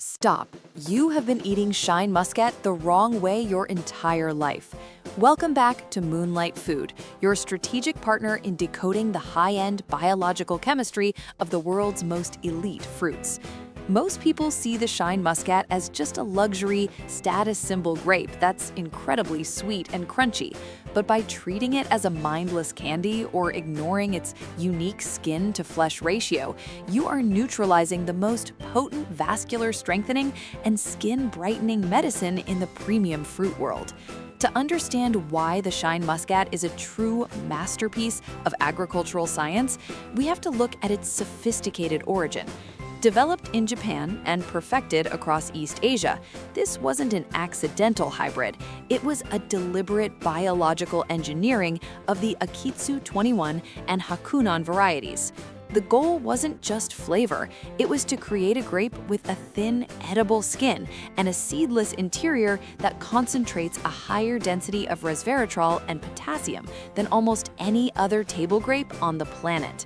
Stop. You have been eating Shine Muscat the wrong way your entire life. Welcome back to Moonlight Food, your strategic partner in decoding the high-end biological chemistry of the world's most elite fruits. Most people see the Shine Muscat as just a luxury, status symbol grape that's incredibly sweet and crunchy. But by treating it as a mindless candy or ignoring its unique skin-to-flesh ratio, you are neutralizing the most potent vascular strengthening and skin-brightening medicine in the premium fruit world. To understand why the Shine Muscat is a true masterpiece of agricultural science, we have to look at its sophisticated origin. Developed in Japan and perfected across East Asia, this wasn't an accidental hybrid. It was a deliberate biological engineering of the Akitsu 21 and Hakunan varieties. The goal wasn't just flavor, it was to create a grape with a thin, edible skin and a seedless interior that concentrates a higher density of resveratrol and potassium than almost any other table grape on the planet.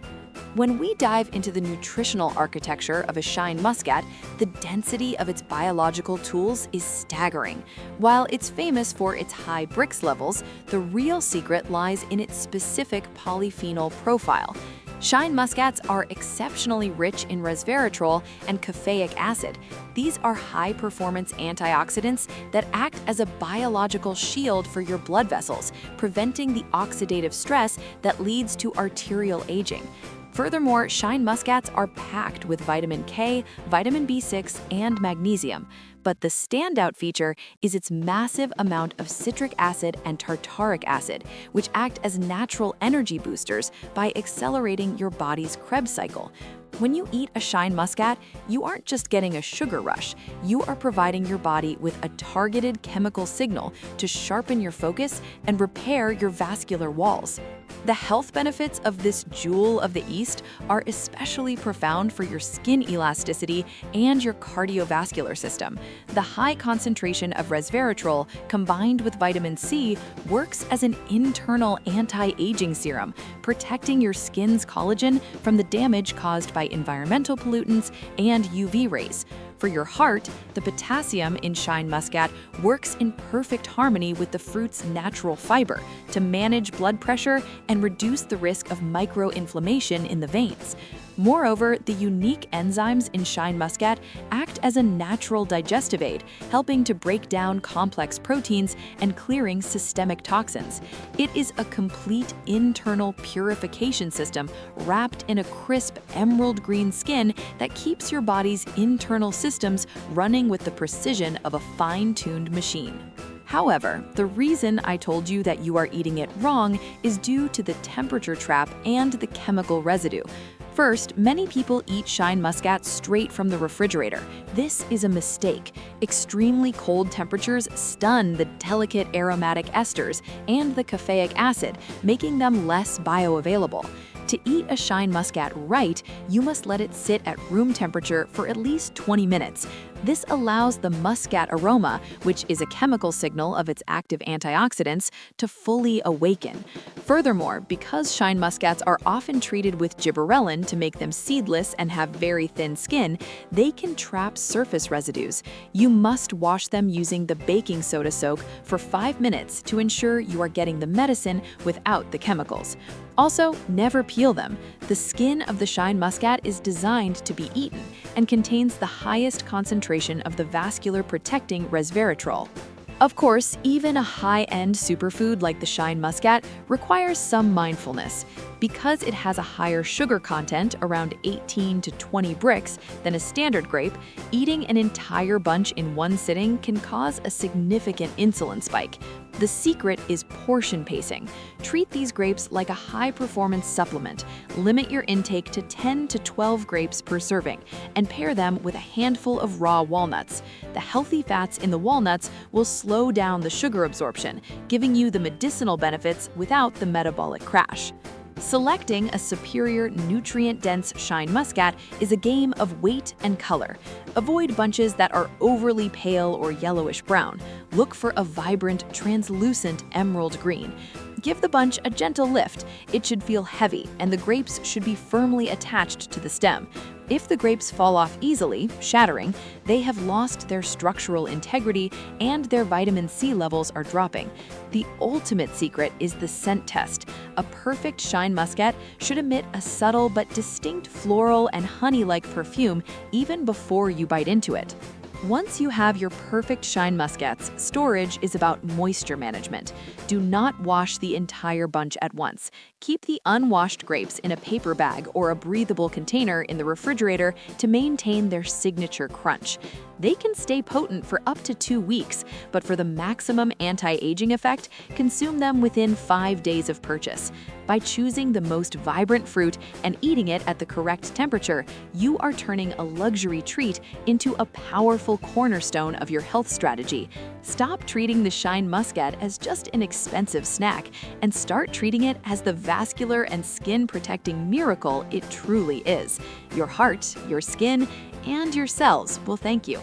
When we dive into the nutritional architecture of a Shine Muscat, the density of its biological tools is staggering. While it's famous for its high Brix levels, the real secret lies in its specific polyphenol profile. Shine Muscats are exceptionally rich in resveratrol and caffeic acid. These are high-performance antioxidants that act as a biological shield for your blood vessels, preventing the oxidative stress that leads to arterial aging. Furthermore, Shine Muscats are packed with vitamin K, vitamin B6, and magnesium. But the standout feature is its massive amount of citric acid and tartaric acid, which act as natural energy boosters by accelerating your body's Krebs cycle. When you eat a Shine Muscat, you aren't just getting a sugar rush, you are providing your body with a targeted chemical signal to sharpen your focus and repair your vascular walls. The health benefits of this jewel of the East are especially profound for your skin elasticity and your cardiovascular system. The high concentration of resveratrol combined with vitamin C works as an internal anti-aging serum, protecting your skin's collagen from the damage caused by environmental pollutants and UV rays. For your heart, the potassium in Shine Muscat works in perfect harmony with the fruit's natural fiber to manage blood pressure and reduce the risk of microinflammation in the veins. Moreover, the unique enzymes in Shine Muscat act as a natural digestive aid, helping to break down complex proteins and clearing systemic toxins. It is a complete internal purification system wrapped in a crisp emerald green skin that keeps your body's internal systems running with the precision of a fine-tuned machine. However, the reason I told you that you are eating it wrong is due to the temperature trap and the chemical residue. First, many people eat Shine Muscat straight from the refrigerator. This is a mistake. Extremely cold temperatures stun the delicate aromatic esters and the caffeic acid, making them less bioavailable. To eat a Shine Muscat right, you must let it sit at room temperature for at least 20 minutes. This allows the muscat aroma, which is a chemical signal of its active antioxidants, to fully awaken. Furthermore, because Shine Muscats are often treated with gibberellin to make them seedless and have very thin skin, they can trap surface residues. You must wash them using the baking soda soak for 5 minutes to ensure you are getting the medicine without the chemicals. Also, never peel them. The skin of the Shine Muscat is designed to be eaten and contains the highest concentration of the vascular protecting resveratrol. Of course, even a high-end superfood like the Shine Muscat requires some mindfulness. Because it has a higher sugar content, around 18 to 20 Brix, than a standard grape, eating an entire bunch in one sitting can cause a significant insulin spike. The secret is portion pacing. Treat these grapes like a high-performance supplement. Limit your intake to 10 to 12 grapes per serving, and pair them with a handful of raw walnuts. The healthy fats in the walnuts will slow down the sugar absorption, giving you the medicinal benefits without the metabolic crash. Selecting a superior, nutrient-dense Shine Muscat is a game of weight and color. Avoid bunches that are overly pale or yellowish-brown. Look for a vibrant, translucent emerald green. Give the bunch a gentle lift. It should feel heavy, and the grapes should be firmly attached to the stem. If the grapes fall off easily, shattering, they have lost their structural integrity and their vitamin C levels are dropping. The ultimate secret is the scent test. A perfect Shine Muscat should emit a subtle but distinct floral and honey-like perfume even before you bite into it. Once you have your perfect Shine Muscats, storage is about moisture management. Do not wash the entire bunch at once. Keep the unwashed grapes in a paper bag or a breathable container in the refrigerator to maintain their signature crunch. They can stay potent for up to 2 weeks, but for the maximum anti-aging effect, consume them within 5 days of purchase. By choosing the most vibrant fruit and eating it at the correct temperature, you are turning a luxury treat into a powerful cornerstone of your health strategy. Stop treating the Shine Muscat as just an expensive snack and start treating it as the vascular and skin-protecting miracle it truly is. Your heart, your skin, and your cells will thank you.